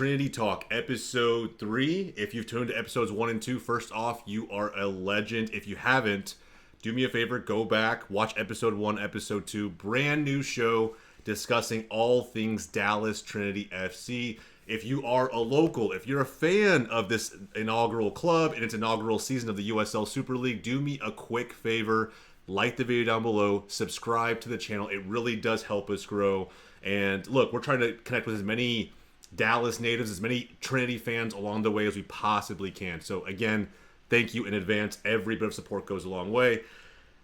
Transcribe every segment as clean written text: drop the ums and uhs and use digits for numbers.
Trinity Talk, episode 3. If you've tuned to episodes 1 and 2, first off, you are a legend. If you haven't, do me a favor, go back, watch episode 1, episode 2. Brand new show discussing all things Dallas Trinity FC. If you are a local, if you're a fan of this inaugural club and its inaugural season of the USL Super League, do me a quick favor. Like the video down below, subscribe to the channel. It really does help us grow. And look, we're trying to connect with as many Dallas natives, as many Trinity fans along the way as we possibly can. So again, thank you in advance. Every bit of support goes a long way.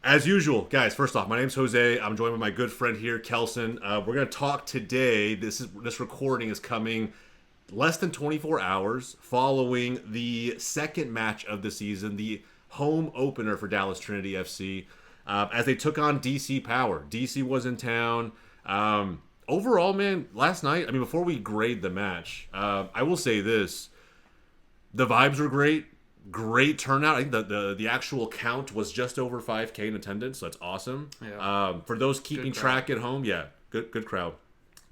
As usual, guys, first off, my name's Jose. I'm joined by my good friend here, Kelson. We're going to talk today. This recording is coming less than 24 hours following the second match of the season, the home opener for Dallas Trinity FC, as they took on DC Power. DC was in town. Overall, man, last night, before we grade the match, I will say this. The vibes were great. Great turnout. I think the actual count was just over 5K in attendance, so that's awesome. Yeah. For those keeping track at home, good crowd.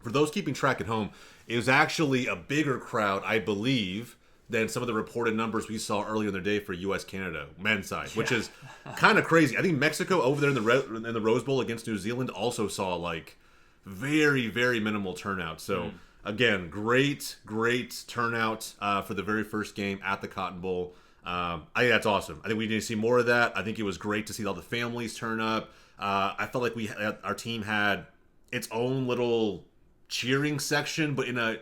For those keeping track at home, it was actually a bigger crowd, I believe, than some of the reported numbers we saw earlier in the day for U.S.-Canada men's side, which is kind of crazy. I think Mexico over there in the Rose Bowl against New Zealand also saw like very, very minimal turnout. So again, great turnout for the very first game at the Cotton Bowl. I think that's awesome. I think we need to see more of that. I think it was great to see all the families turn up. I felt like our team had its own little cheering section, but in a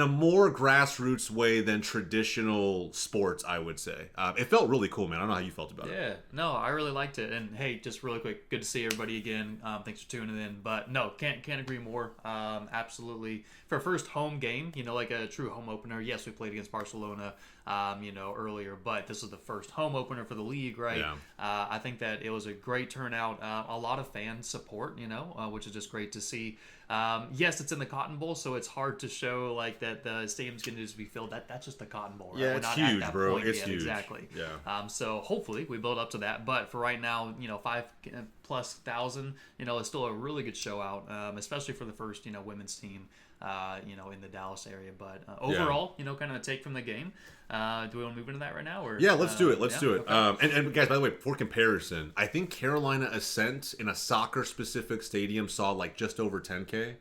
more grassroots way than traditional sports, I would say. It felt really cool, man. I don't know how you felt about it. Yeah, no, I really liked it. And hey, just really quick, good to see everybody again. Thanks for tuning in. But no, can't agree more. Absolutely. For a first home game, like a true home opener. Yes, we played against Barcelona, earlier, but this is the first home opener for the league, right? Yeah. I think that it was a great turnout. A lot of fan support, which is just great to see. Yes, it's in the Cotton Bowl, so it's hard to show like that the stadium's going to just be filled. That's just the Cotton Bowl, right? Yeah, it's huge, bro. It's huge. Exactly. Yeah. So hopefully we build up to that. But for right now, 5,000+, is still a really good show out, especially for the first, women's team, in the Dallas area. But overall, kind of a take from the game. Do we want to move into that right now? Or yeah, let's do it. Let's do it. Okay. And guys, by the way, for comparison, I think Carolina Ascent in a soccer-specific stadium saw like just over 10K.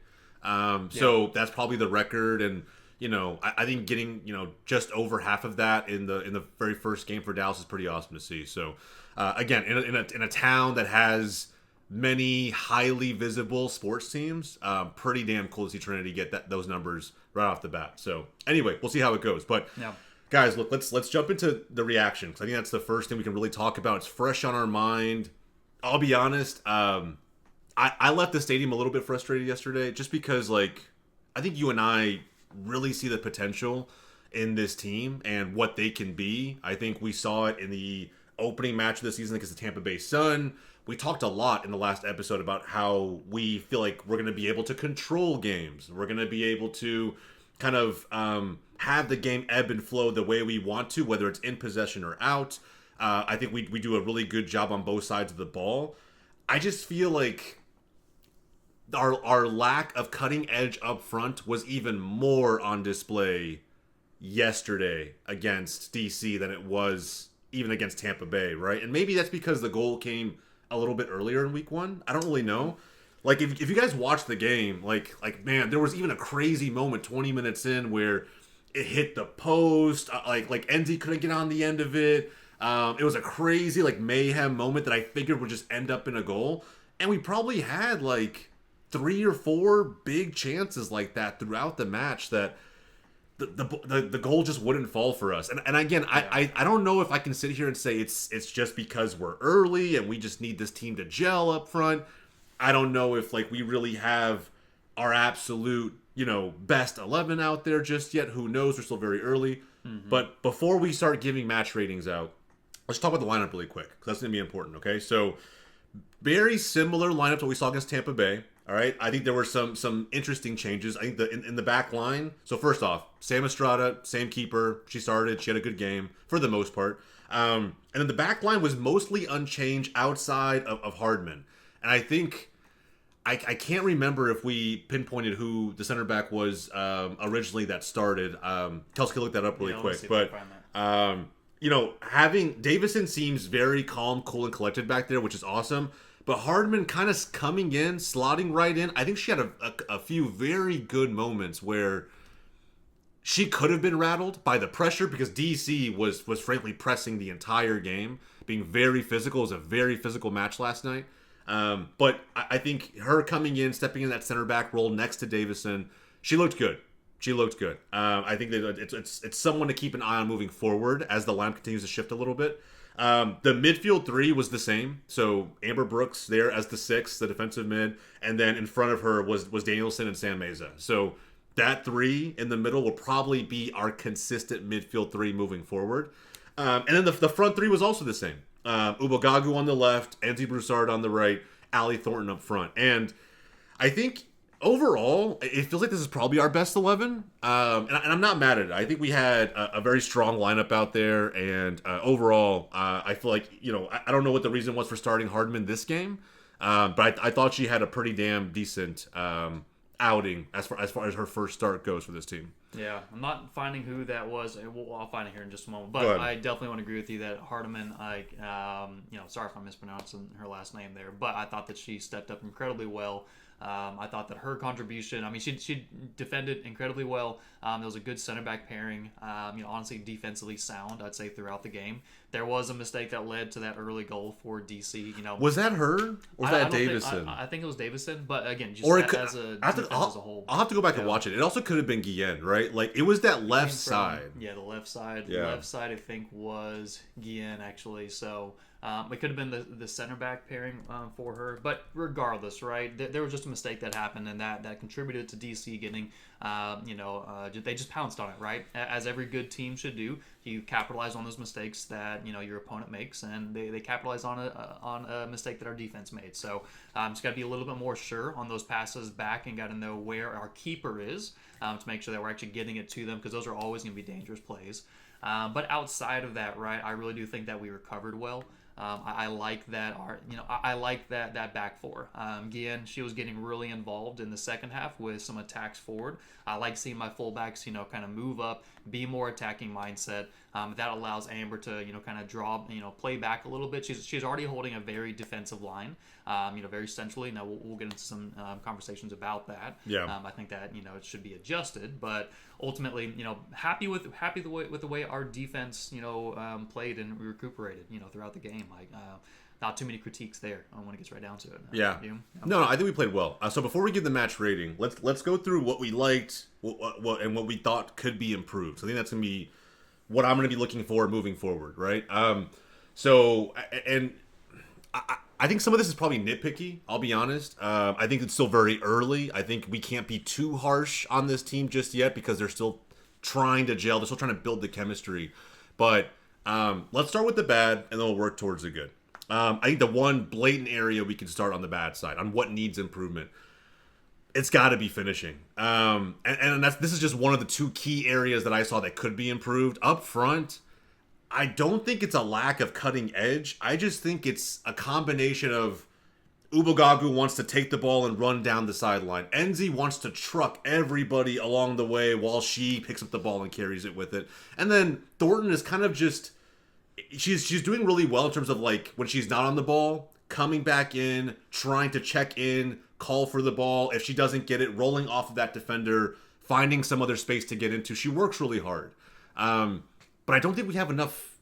So that's probably the record. And I think getting just over half of that in the very first game for Dallas is pretty awesome to see. So again, in a town that has many highly visible sports teams, pretty damn cool to see Trinity get those numbers right off the bat. So anyway, we'll see how it goes. But guys, look, let's jump into the reaction, because I think that's the first thing we can really talk about. It's fresh on our mind. I'll be honest, I left the stadium a little bit frustrated yesterday, just because I think you and I really see the potential in this team and what they can be. I think we saw it in the opening match of the season against the Tampa Bay Sun. We talked a lot in the last episode about how we feel like we're going to be able to control games. We're going to be able to kind of have the game ebb and flow the way we want to, whether it's in possession or out. I think we do a really good job on both sides of the ball. I just feel like our lack of cutting edge up front was even more on display yesterday against DC than it was even against Tampa Bay, right? And maybe that's because the goal came a little bit earlier in week 1. I don't really know. Like, if you guys watched the game, like man, there was even a crazy moment 20 minutes in where it hit the post. Like Enzi couldn't get on the end of it. It was a crazy mayhem moment that I figured would just end up in a goal. And we probably had 3 or 4 big chances like that throughout the match that the goal just wouldn't fall for us. And again, I don't know if I can sit here and say it's just because we're early and we just need this team to gel up front. I don't know if we really have our absolute, best 11 out there just yet. Who knows? We're still very early. Mm-hmm. But before we start giving match ratings out, let's talk about the lineup really quick, because that's going to be important, okay? So, very similar lineup to what we saw against Tampa Bay. All right, I think there were some interesting changes. I think in the back line. So first off, Sam Estrada, same keeper. She started. She had a good game for the most part. And then the back line was mostly unchanged outside of Hardman. And I think I can't remember if we pinpointed who the center back was originally that started. Kelson can look that up really quick. But, having Davison seems very calm, cool, and collected back there, which is awesome. But Hardman kind of coming in, slotting right in. I think she had a few very good moments where she could have been rattled by the pressure because DC was frankly pressing the entire game, being very physical. It was a very physical match last night. But I think her coming in, stepping in that center back role next to Davison, she looked good. I think that it's someone to keep an eye on moving forward as the line continues to shift a little bit. The midfield three was the same. So Amber Brooks there as the 6, the defensive mid, and then in front of her was Danielson and Sam Meza. So that 3 in the middle will probably be our consistent midfield 3 moving forward. And then the front 3 was also the same. Ubogagu on the left, Enzi Broussard on the right, Allie Thornton up front. And I think overall, it feels like this is probably our best 11. And I'm not mad at it. I think we had a very strong lineup out there. And overall, I feel like, I don't know what the reason was for starting Hardman this game. But I thought she had a pretty damn decent outing as far as her first start goes for this team. Yeah, I'm not finding who that was. I'll find it here in just a moment. But I definitely want to agree with you that Hardiman, sorry if I'm mispronouncing her last name there, but I thought that she stepped up incredibly well. I thought that her contribution, she defended incredibly well. There was a good center back pairing. Honestly, defensively sound, I'd say, throughout the game. There was a mistake that led to that early goal for DC. Was that her or was that Davison? I think it was Davison, but again, just as a whole. I'll have to go back and watch it. It also could have been Guillen, right? Like it was that left side. Yeah, the left side. Yeah. The left side, I think, was Guillen actually. So. It could have been the center back pairing for her, but regardless, right? There was just a mistake that happened, and that contributed to DC getting, they just pounced on it, right? As every good team should do. You capitalize on those mistakes that your opponent makes, and they capitalize on a mistake that our defense made. So just got to be a little bit more sure on those passes back, and got to know where our keeper is to make sure that we're actually getting it to them, because those are always going to be dangerous plays. But outside of that, right, I really do think that we recovered well. I like that I like that back four. Again, she was getting really involved in the second half with some attacks forward. I like seeing my fullbacks, kind of move up, be more attacking mindset. That allows Amber to, kind of draw, play back a little bit. She's already holding a very defensive line, very centrally. Now we'll get into some conversations about that. Yeah. I think that it should be adjusted, but ultimately, happy with the way our defense, played and recuperated, throughout the game. Like, not too many critiques there when it gets right down to it. Yeah. No, I think we played well. So before we give the match rating, let's go through what we liked, and what we thought could be improved. So I think that's gonna be what I'm gonna be looking for moving forward, right? I think some of this is probably nitpicky. I'll be honest. I think it's still very early. I think we can't be too harsh on this team just yet because they're still trying to gel. They're still trying to build the chemistry. But let's start with the bad, and then we'll work towards the good. I think the one blatant area we can start on the bad side, on what needs improvement, it's got to be finishing. And this is just one of the two key areas that I saw that could be improved. Up front, I don't think it's a lack of cutting edge. I just think it's a combination of Ubogagu wants to take the ball and run down the sideline. Enzi wants to truck everybody along the way while she picks up the ball and carries it with it. And then Thornton is kind of just... She's doing really well in terms of, like, when she's not on the ball, coming back in, trying to check in, call for the ball. If she doesn't get it, rolling off of that defender, finding some other space to get into. She works really hard. But I don't think we have enough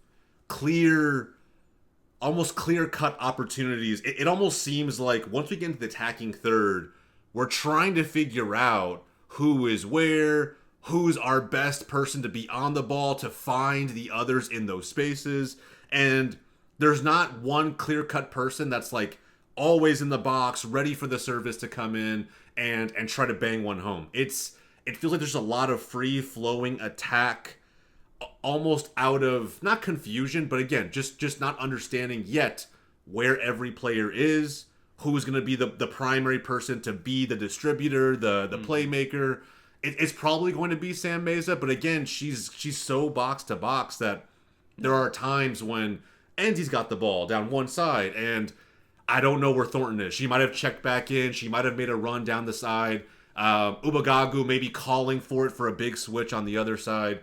almost clear-cut opportunities. It almost seems like once we get into the attacking third, we're trying to figure out who is where, who's our best person to be on the ball to find the others in those spaces. And there's not one clear-cut person that's like always in the box, ready for the service to come in and try to bang one home. It feels like there's a lot of free-flowing attack, almost out of, not confusion, but again, just not understanding yet where every player is, who's going to be the primary person to be the distributor, the playmaker. It's probably going to be Sam Meza, but again, she's so box to box that there are times when Enzi's got the ball down one side, and I don't know where Thornton is. She might have checked back in. She might have made a run down the side. Ubagagu maybe calling for it for a big switch on the other side.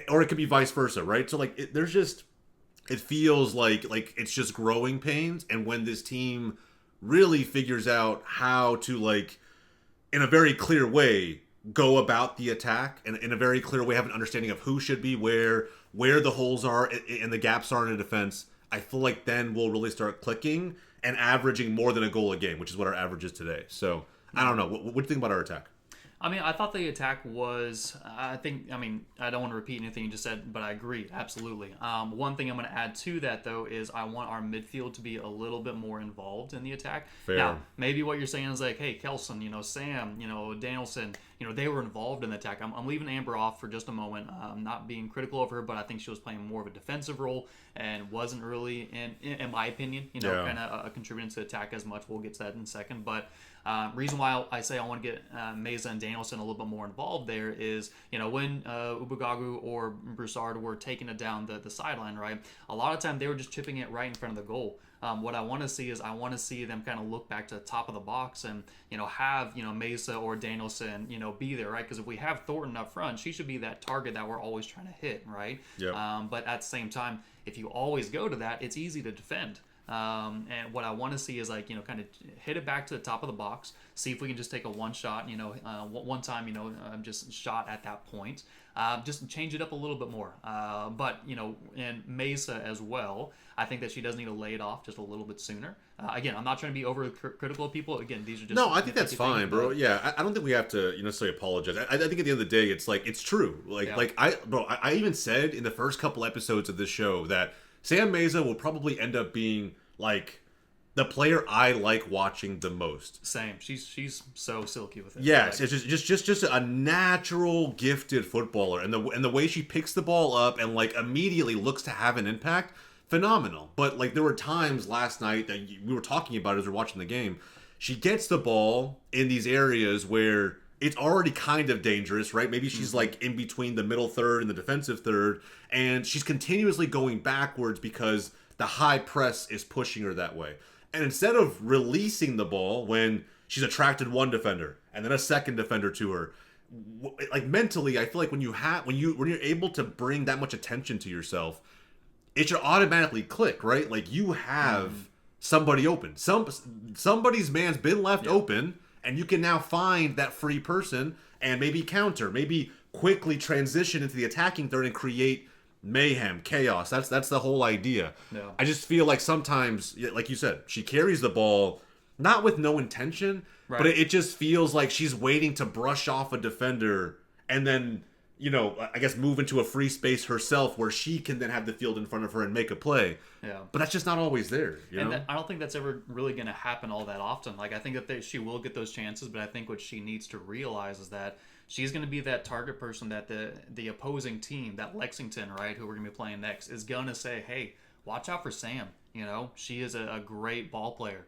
Or it could be vice versa, right? So, like, it feels like it's just growing pains. And when this team really figures out how to, like, in a very clear way, go about the attack, and in a very clear way have an understanding of who should be where the holes are and the gaps are in a defense, I feel like then we'll really start clicking and averaging more than a goal a game, which is what our average is today. So, I don't know. What do you think about our attack? I mean, I thought the attack was, I don't want to repeat anything you just said, but I agree, absolutely. One thing I'm going to add to that, though, is I want our midfield to be a little bit more involved in the attack. Fair. Now, maybe what you're saying is like, hey, Kelson, Sam, Danielson, they were involved in the attack. I'm leaving Amber off for just a moment. I'm not being critical of her, but I think she was playing more of a defensive role and wasn't really, in my opinion, kind of contributing to the attack as much. We'll get to that in a second, but reason why I say I want to get Meza and Danielson a little bit more involved there is, when Ubagagu or Broussard were taking it down the sideline, right? A lot of time they were just chipping it right in front of the goal. What I want to see is I want to see them kind of look back to the top of the box and, have, Meza or Danielson, be there, right? Because if we have Thornton up front, she should be that target that we're always trying to hit, right? Yep. But at the same time, if you always go to that, it's easy to defend. And what I want to see is kind of hit it back to the top of the box, see if we can just take a one shot, one time, just shot at that point, just change it up a little bit more. But, and Mesa as well, I think that she does need to lay it off just a little bit sooner. Again, I'm not trying to be over critical of people. Again, these are just... No, I think that's fine, bro. Yeah, I don't think we have to, necessarily apologize. I think at the end of the day, it's like, it's true. I even said in the first couple episodes of this show that Sam Meza will probably end up being like the player I like watching the most. Same. She's so silky with it. Yes, it's just a natural, gifted footballer, and the way she picks the ball up and like immediately looks to have an impact, phenomenal. But like there were times last night that we were talking about as we were watching the game. She gets the ball in these areas where it's already kind of dangerous, right? Maybe she's like in between the middle third and the defensive third, and she's continuously going backwards because the high press is pushing her that way. And instead of releasing the ball when she's attracted one defender and then a second defender to her, like mentally, I feel like when you're able to bring that much attention to yourself, it should automatically click, right? Like you have somebody open. Somebody's man's been left open, and you can now find that free person and maybe counter, maybe quickly transition into the attacking third and create mayhem, chaos. That's the whole idea. Yeah. I just feel like sometimes, like you said, she carries the ball not with no intention, right, but it just feels like she's waiting to brush off a defender and then, I guess move into a free space herself where she can then have the field in front of her and make a play. Yeah. But that's just not always there. I don't think that's ever really going to happen all that often. Like, I think that she will get those chances, but I think what she needs to realize is that she's going to be that target person that the opposing team, that Lexington, right, who we're going to be playing next, is going to say, hey, watch out for Sam. She is a great ball player.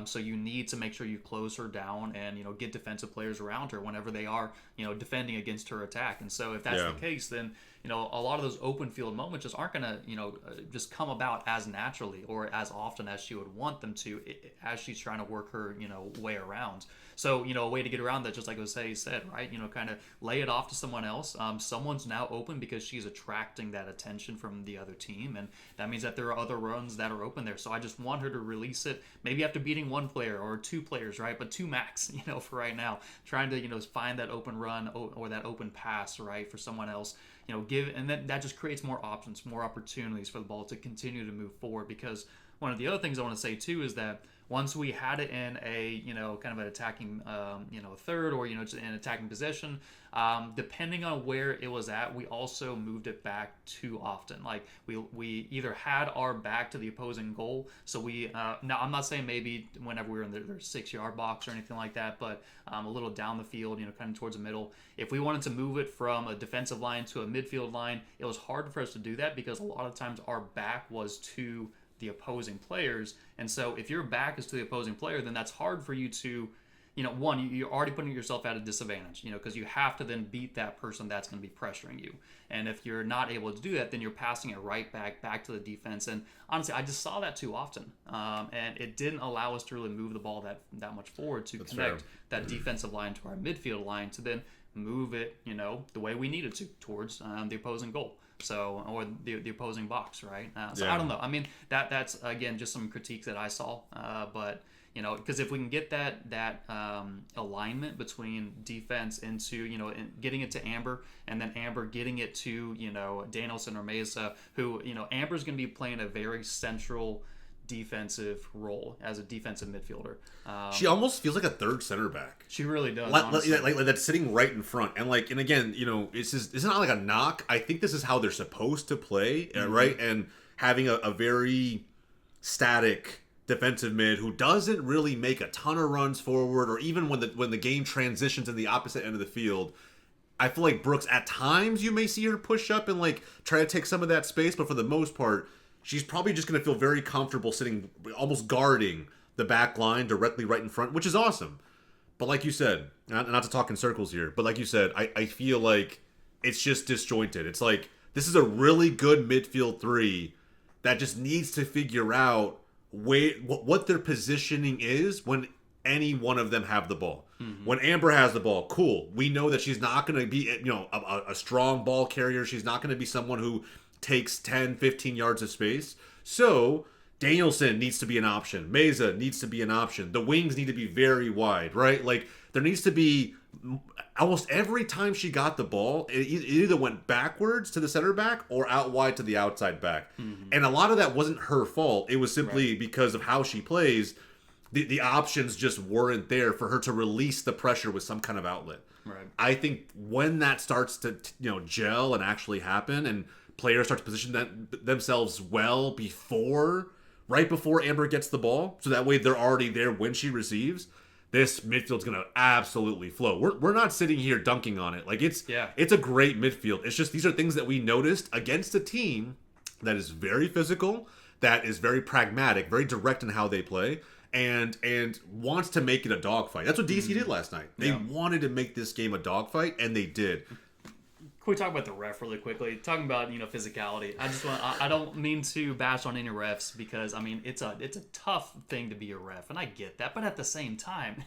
So you need to make sure you close her down and, get defensive players around her whenever they are, defending against her attack. And so if that's the case, then, a lot of those open field moments just aren't going to, just come about as naturally or as often as she would want them to as she's trying to work her, way around. So, a way to get around that, just like Jose said, right, kind of lay it off to someone else. Someone's now open because she's attracting that attention from the other team. And that means that there are other runs that are open there. So I just want her to release it, maybe after beating one player or two players, right? But two max, for right now, trying to, find that open run or that open pass, right, for someone else. And then that just creates more options, more opportunities for the ball to continue to move forward. Because one of the other things I want to say too is that once we had it in a kind of an attacking third or just an attacking position, depending on where it was at, we also moved it back too often. Like we either had our back to the opposing goal, so we now I'm not saying maybe whenever we were in their 6-yard box or anything like that, but a little down the field, kind of towards the middle. If we wanted to move it from a defensive line to a midfield line, it was hard for us to do that because a lot of times our back was to the opposing players. And so if your back is to the opposing player, then that's hard for you to one, you're already putting yourself at a disadvantage, because you have to then beat that person that's going to be pressuring you. And if you're not able to do that, then you're passing it right back to the defense. And honestly, I just saw that too often. And it didn't allow us to really move the ball that much forward to connect that defensive line to our midfield line to then move it, the way we needed to towards the opposing goal. So, or the opposing box, right? I don't know. I mean, that's again just some critiques that I saw, but because if we can get that alignment between defense into getting it to Amber, and then Amber getting it to Danielson or Mesa, who Amber's going to be playing a very central defensive role as a defensive midfielder. She almost feels like a third center back. She really does. Like that's sitting right in front, and again, it's not like a knock. I think this is how they're supposed to play, right? And having a very static defensive mid who doesn't really make a ton of runs forward, or even when the game transitions in the opposite end of the field. I feel like Brooks, at times you may see her push up and try to take some of that space, but for the most part, she's probably just going to feel very comfortable sitting, almost guarding the back line directly right in front, which is awesome. But like you said, not to talk in circles here, but like you said, I feel like it's just disjointed. It's like this is a really good midfield three that just needs to figure out what their positioning is when any one of them have the ball. Mm-hmm. When Amber has the ball, cool. We know that she's not going to be a strong ball carrier. She's not going to be someone who takes 10, 15 yards of space. So Danielson needs to be an option. Meza needs to be an option. The wings need to be very wide, right? There needs to be almost every time she got the ball, it either went backwards to the center back or out wide to the outside back. Mm-hmm. And a lot of that wasn't her fault. It was simply because of how she plays. The options just weren't there for her to release the pressure with some kind of outlet. Right. I think when that starts to gel and actually happen, and players start to position themselves well right before Amber gets the ball, so that way they're already there when she receives, this midfield's going to absolutely flow. We're not sitting here dunking on it. It's a great midfield. It's just these are things that we noticed against a team that is very physical, that is very pragmatic, very direct in how they play, and wants to make it a dogfight. That's what DC did last night. They wanted to make this game a dogfight, and they did. Can we talk about the ref really quickly? Talking about physicality. I don't mean to bash on any refs, because it's a tough thing to be a ref, and I get that. But at the same time,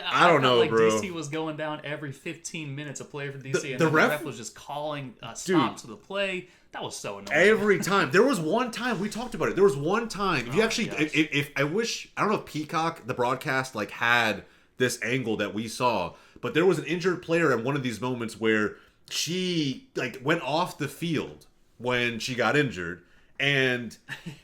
I don't know, bro. DC was going down every 15 minutes. A player for DC, and the ref was just calling a stop to the play. That was so annoying. Every time. There was one time, we talked about it. There was one time. If you actually, if I don't know if Peacock, the broadcast, had this angle that we saw, but there was an injured player at one of these moments where she went off the field when she got injured, and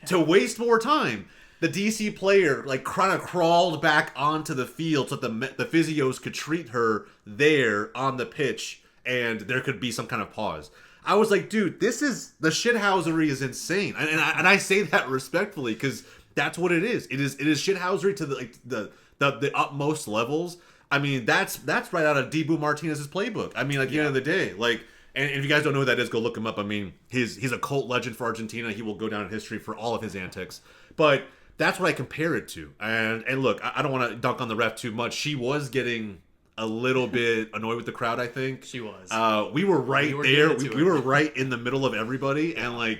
to waste more time, the DC player kind of crawled back onto the field so that the physios could treat her there on the pitch, and there could be some kind of pause. I was like, dude, the shithousery is insane, and I say that respectfully, because that's what it is. It is shithousery to the utmost levels. I mean, that's right out of Dibu Martinez's playbook. I mean, at the end of the day, and if you guys don't know who that is, go look him up. I mean, he's a cult legend for Argentina. He will go down in history for all of his antics. But that's what I compare it to. And look, I don't want to dunk on the ref too much. She was getting a little bit annoyed with the crowd, I think. She was. We were right there. We were right in the middle of everybody, and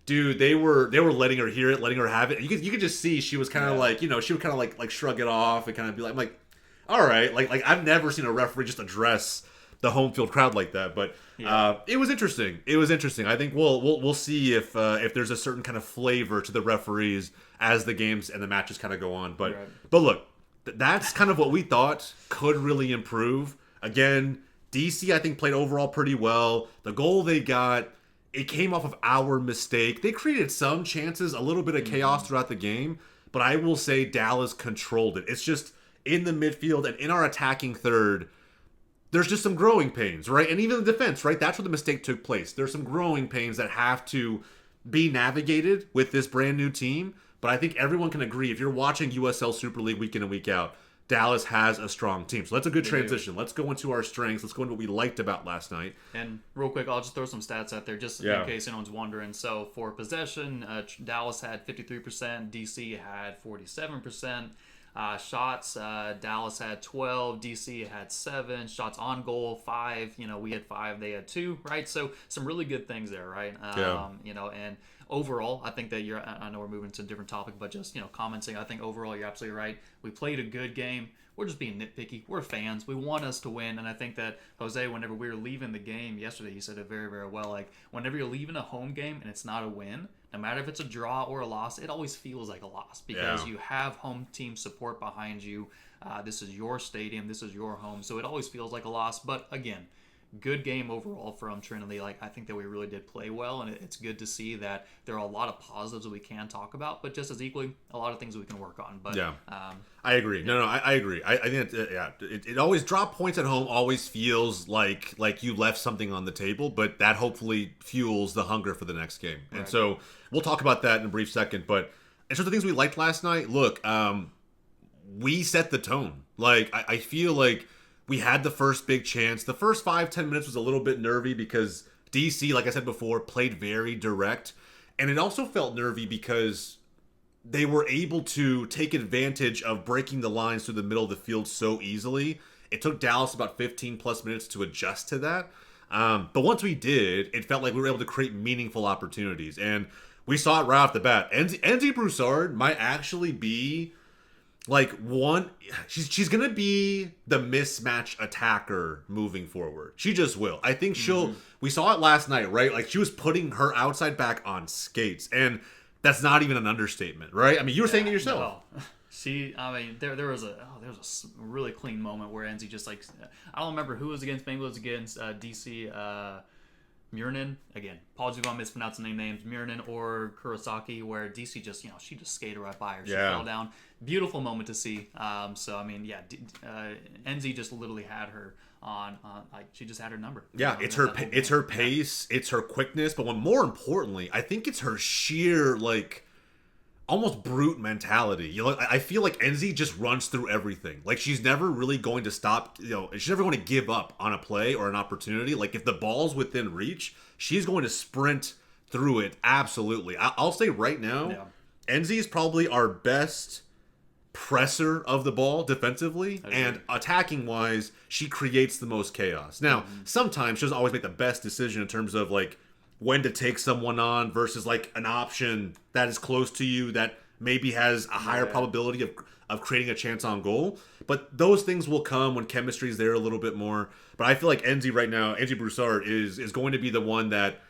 dude, they were letting her hear it, letting her have it. You could just see she was kind of she would kind of like shrug it off and kind of be like, all right, I've never seen a referee just address the home field crowd like that. But it was interesting. I think we'll see if there's a certain kind of flavor to the referees as the games and the matches kind of go on. But look, that's kind of what we thought could really improve. Again, DC, I think, played overall pretty well. The goal they got, it came off of our mistake. They created some chances, a little bit of chaos throughout the game, but I will say Dallas controlled it. It's just in the midfield and in our attacking third, there's just some growing pains, right? And even the defense, right? That's where the mistake took place. There's some growing pains that have to be navigated with this brand new team. But I think everyone can agree, if you're watching USL Super League week in and week out, Dallas has a strong team. So that's a good transition. Let's go into our strengths. Let's go into what we liked about last night. And real quick, I'll just throw some stats out there just in case anyone's wondering. So for possession, Dallas had 53%, DC had 47%. Shots, Dallas had 12, DC had 7. Shots on goal, 5. We had 5, they had 2, right? So some really good things there, right? And overall, I think that I know we're moving to a different topic, but just, commenting, I think overall you're absolutely right. We played a good game. We're just being nitpicky. We're fans. We want us to win. And I think that, Jose, whenever we were leaving the game yesterday, he said it very, very well. Like, whenever you're leaving a home game and it's not a win, no matter if it's a draw or a loss, it always feels like a loss because you have home team support behind you. This is your stadium. This is your home. So it always feels like a loss. But again, good game overall from Trinity. Like, I think that we really did play well, and it's good to see that there are a lot of positives that we can talk about, but just as equally, a lot of things that we can work on. But I agree. No, I agree. I think it always drop points at home always feels like you left something on the table, but that hopefully fuels the hunger for the next game. And so we'll talk about that in a brief second. But in terms of things we liked last night, look, we set the tone. Like, I feel like we had the first big chance. The first 5-10 minutes was a little bit nervy because DC, like I said before, played very direct. And it also felt nervy because they were able to take advantage of breaking the lines through the middle of the field so easily. It took Dallas about 15 plus minutes to adjust to that. But once we did, it felt like we were able to create meaningful opportunities. And we saw it right off the bat. Enzi Broussard might actually be like she's gonna be the mismatch attacker moving forward. She just will. I think we saw it last night, right? Like, she was putting her outside back on skates, and that's not even an understatement, right? I mean, you were saying it yourself. No. There was a really clean moment where Enzi just, like, I don't remember who was against. Maybe it was against DC Murnin. Again, apologies if I'm mispronouncing the names. Murnin or Kurosaki, where DC just, she just skated right by her. She fell down. Beautiful moment to see. Enzi just literally had her on like, she just had her number. Yeah, it's her pace, it's her quickness, but more importantly, I think it's her sheer, like, almost brute mentality. I feel like Enzi just runs through everything. Like, she's never really going to stop. She's never going to give up on a play or an opportunity. Like, if the ball's within reach, she's going to sprint through it. Absolutely. I'll say right now, Enzi is probably our best presser of the ball defensively, and attacking wise, she creates the most chaos. Now, sometimes she doesn't always make the best decision in terms of, like, when to take someone on versus, like, an option that is close to you that maybe has a higher probability of creating a chance on goal. But those things will come when chemistry is there a little bit more. But I feel like Enzi right now, Enzi Broussard, is going to be the one that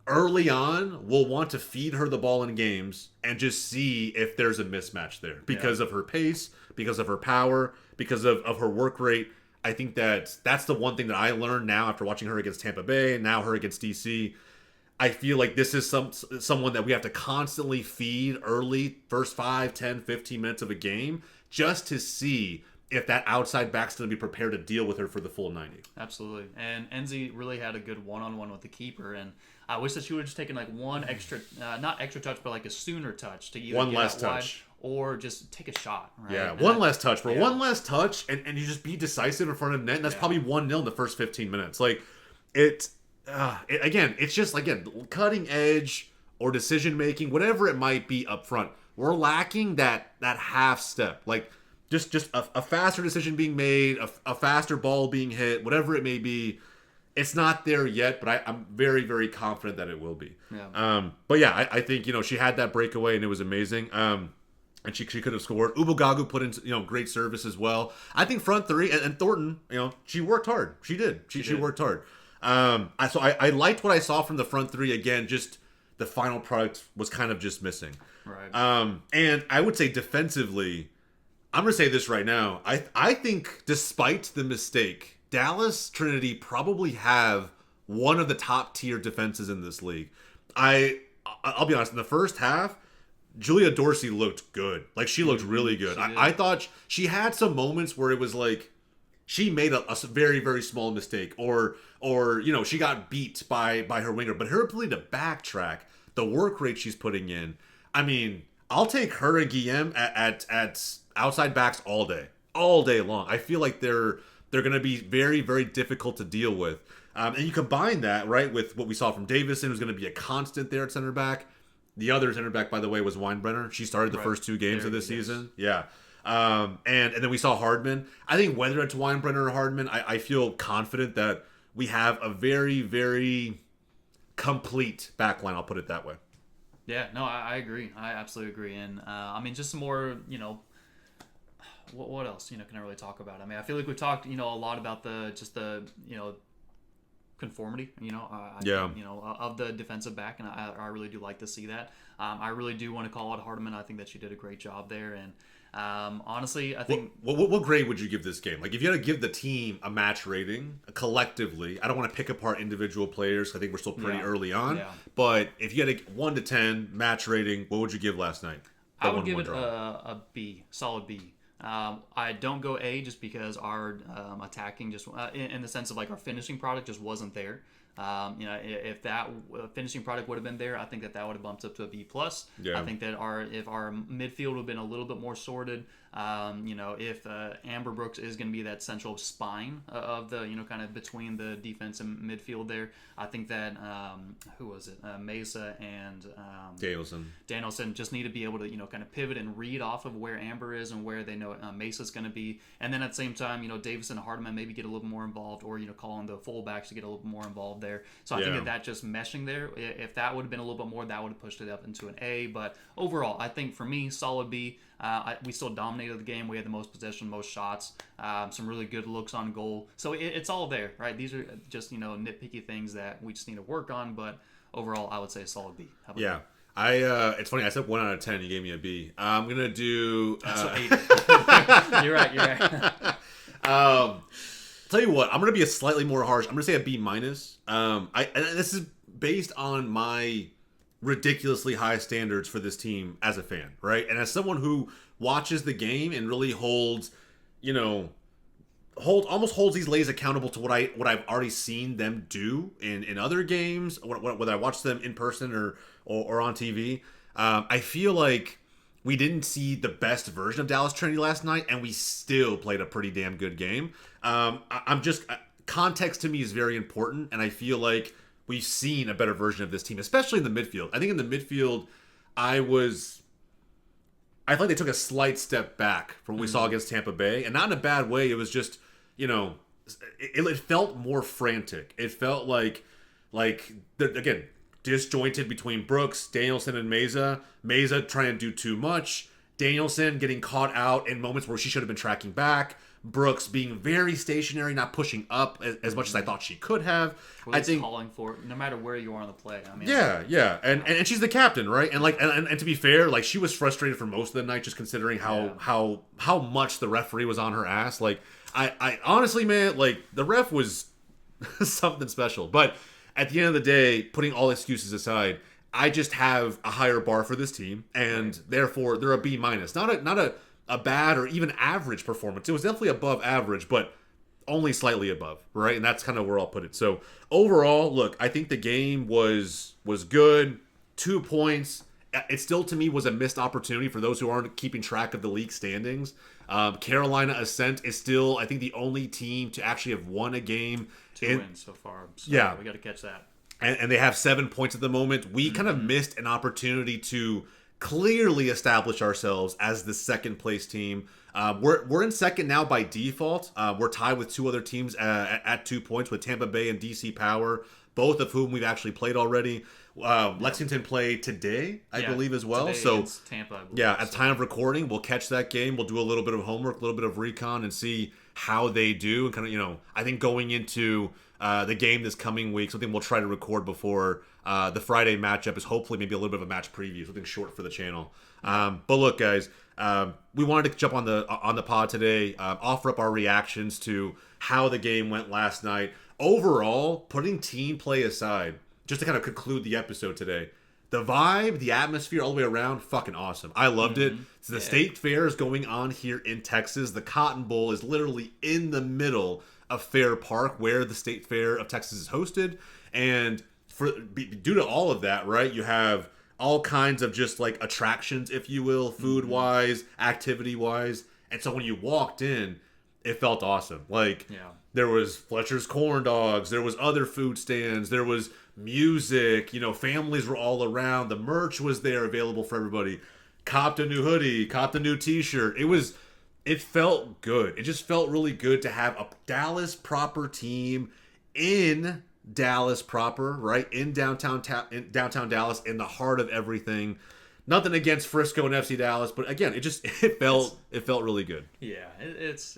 early on will want to feed her the ball in games and just see if there's a mismatch there because of her pace, because of her power, because of her work rate. I think that's the one thing that I learned now after watching her against Tampa Bay and now her against DC. I feel like this is someone that we have to constantly feed early, first 5, 10, 15 minutes of a game, just to see if that outside back's going to be prepared to deal with her for the full 90. Absolutely. And Enzi really had a good one-on-one with the keeper, and I wish that she would have just taken, like, one extra, not extra touch, but like a sooner touch to either one get less out wide touch or just take a shot. Right? Yeah, one less touch, bro. One less touch, and you just be decisive in front of net, and that's probably 1-0 in the first 15 minutes. Like, again, it's just, cutting edge or decision making, whatever it might be up front. We're lacking that half step, like just a faster decision being made, a faster ball being hit, whatever it may be. It's not there yet, but I'm very, very confident that it will be. Yeah. But yeah, I think she had that breakaway and it was amazing. And she could have scored. Ubagagu put in great service as well. I think front three and Thornton, she worked hard. She did. She worked hard. I liked what I saw from the front three. Again, just the final product was kind of just missing. Right. And I would say defensively, I'm going to say this right now. I think despite the mistake, Dallas Trinity probably have one of the top tier defenses in this league. I'll be honest, in the first half, Julia Dorsey looked good. Like, she looked really good. I thought she had some moments where it was like she made a very, very small mistake or she got beat by her winger. But her ability to backtrack, the work rate she's putting in, I mean, I'll take her and Guillem at outside backs all day long. I feel like they're going to be very, very difficult to deal with. And you combine that, right, with what we saw from Davison, who's going to be a constant there at center back. The other center back, by the way, was Weinbrenner. She started the first 2 games of this season. Yeah. And then we saw Hardman. I think whether it's Weinbrenner or Hardman, I feel confident that we have a very, very complete backline. I'll put it that way. Yeah, no, I agree. I absolutely agree. And I mean, just some more, what else, can I really talk about? I mean, I feel like we talked, a lot about the conformity, of the defensive back, and I really do like to see that. I really do want to call out Hardeman. I think that she did a great job there, and honestly, I think... What grade would you give this game? Like, if you had to give the team a match rating, collectively, I don't want to pick apart individual players. I think we're still pretty early on, but if you had a 1 to 10 match rating, what would you give last night? I would give it a B, solid B. I don't go A just because our attacking just in the sense of like our finishing product just wasn't there. If that finishing product would have been there, I think that would have bumped up to a B plus. Yeah. I think that if our midfield would have been a little bit more sorted, if Amber Brooks is going to be that central spine of the kind of between the defense and midfield there, I think that who was it? Mesa and Danielson just need to be able to kind of pivot and read off of where Amber is and where they know Mesa's going to be, and then at the same time Davis and Hardeman maybe get a little more involved, or call on the fullbacks to get a little more involved there. So I think that just meshing there, if that would have been a little bit more, that would have pushed it up into an A. But overall, I think for me, solid B. We still dominated the game. We had the most possession, most shots, some really good looks on goal. So it's all there, right? These are just nitpicky things that we just need to work on. But overall, I would say a solid B. How about you? It's funny. I said 1 out of 10. You gave me a B. I'm gonna do. So 8. You're right. Tell you what, I'm gonna be a slightly more harsh. I'm gonna say a B minus. And this is based on my ridiculously high standards for this team as a fan, right? And as someone who watches the game and really holds these ladies accountable to what I've already seen them do in other games, whether I watch them in person or on TV. I feel like we didn't see the best version of Dallas Trinity last night, and we still played a pretty damn good game. Context to me is very important, and I feel like we've seen a better version of this team, especially in the midfield. I think in the midfield, I feel like they took a slight step back from what we saw against Tampa Bay, and not in a bad way. It was just, it felt more frantic. It felt like again, disjointed between Brooks, Danielson, and Mesa. Mesa trying to do too much. Danielson getting caught out in moments where she should have been tracking back. Brooks being very stationary, not pushing up as much as I thought she could have. Well, I think calling for no matter where you are on the play. I mean, and she's the captain, right? And and to be fair, like she was frustrated for most of the night, just considering how much the referee was on her ass. Like I honestly, man, like the ref was something special. But at the end of the day, putting all excuses aside, I just have a higher bar for this team, and therefore they're a B minus. Not a bad or even average performance. It was definitely above average, but only slightly above, right? And that's kind of where I'll put it. So overall, look, I think the game was good. 2 points. It still, to me, was a missed opportunity for those who aren't keeping track of the league standings. Carolina Ascent is still, I think, the only team to actually have won a game. 2 wins so far. So we got to catch that. And they have 7 points at the moment. We kind of missed an opportunity to clearly establish ourselves as the second place team. We're in second now by default. We're tied with 2 other teams at 2 points with Tampa Bay and DC Power, both of whom we've actually played already. Lexington played today, I believe, as well. So Tampa, I believe, at time of recording, we'll catch that game. We'll do a little bit of homework, a little bit of recon, and see how they do. And kind of, I think going into the game this coming week, something we'll try to record before the Friday matchup is hopefully maybe a little bit of a match preview, something short for the channel. But look, guys, we wanted to jump on the pod today, offer up our reactions to how the game went last night. Overall, putting team play aside, just to kind of conclude the episode today, the vibe, the atmosphere all the way around, fucking awesome. I loved it. So the state fair is going on here in Texas. The Cotton Bowl is literally in the middle of Fair Park, where the State Fair of Texas is hosted. And due to all of that, right, you have all kinds of just like attractions, if you will, food-wise, activity-wise. And so when you walked in, it felt awesome. Like, there was Fletcher's Corn Dogs, there was other food stands, there was music, families were all around, the merch was there available for everybody. Copped a new hoodie, copped a new t-shirt. It was It felt good. It just felt really good to have a Dallas proper team in Dallas proper, right? In downtown Dallas, in the heart of everything. Nothing against Frisco and FC Dallas, but again, it felt really good. Yeah, it's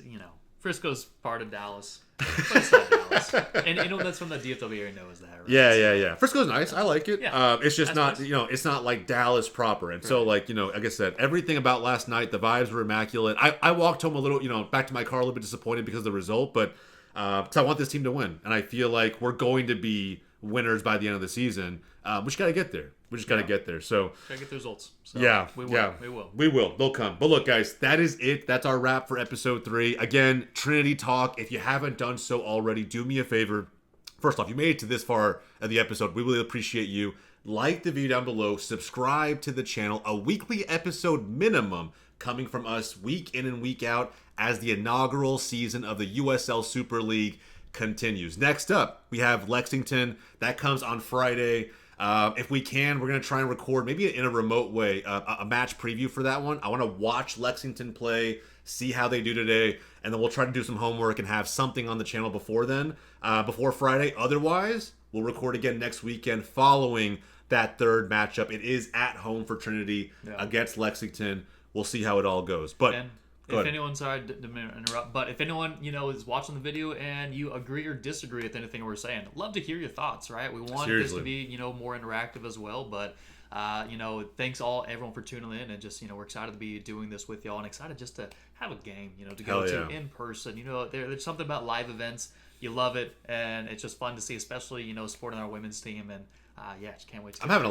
Frisco's part of Dallas, but it's not Dallas, and that's from the DFW area knows that. Right? Yeah. Frisco's nice. I like it. Yeah, it's just not nice. it's not like Dallas proper, and so like I said, everything about last night, the vibes were immaculate. I walked home a little back to my car a little bit disappointed because of the result, but so I want this team to win, and I feel like we're going to be winners by the end of the season. We just got to get there. We just got to get there. So gotta get the results. So we will. They'll come. But look, guys, that is it. That's our wrap for episode 3. Again, Trinity Talk. If you haven't done so already, do me a favor. First off, you made it to this far of the episode. We really appreciate you. Like the video down below. Subscribe to the channel. A weekly episode minimum coming from us week in and week out as the inaugural season of the USL Super League continues. Next up, we have Lexington. That comes on Friday. If we can, we're going to try and record, maybe in a remote way, a match preview for that one. I want to watch Lexington play, see how they do today, and then we'll try to do some homework and have something on the channel before then, before Friday. Otherwise, we'll record again next weekend following that third matchup. It is at home for Trinity against Lexington. We'll see how it all goes. But if anyone, sorry to interrupt, but if anyone, is watching the video and you agree or disagree with anything we're saying, love to hear your thoughts, right? We want this to be, more interactive as well, but, thanks everyone for tuning in, and just, we're excited to be doing this with y'all, and excited just to have a game, to go to in person. There's something about live events. You love it, and it's just fun to see, especially, supporting our women's team, and just can't wait to I'm having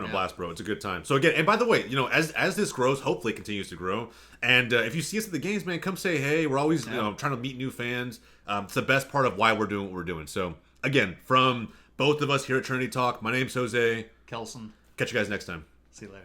a blast, bro. It's a good time. So again, and by the way, as this grows, hopefully it continues to grow. And if you see us at the games, man, come say hey. We're always trying to meet new fans. It's the best part of why we're doing what we're doing. So again, from both of us here at Trinity Talk, my name's Jose. Kelson. Catch you guys next time. See you later.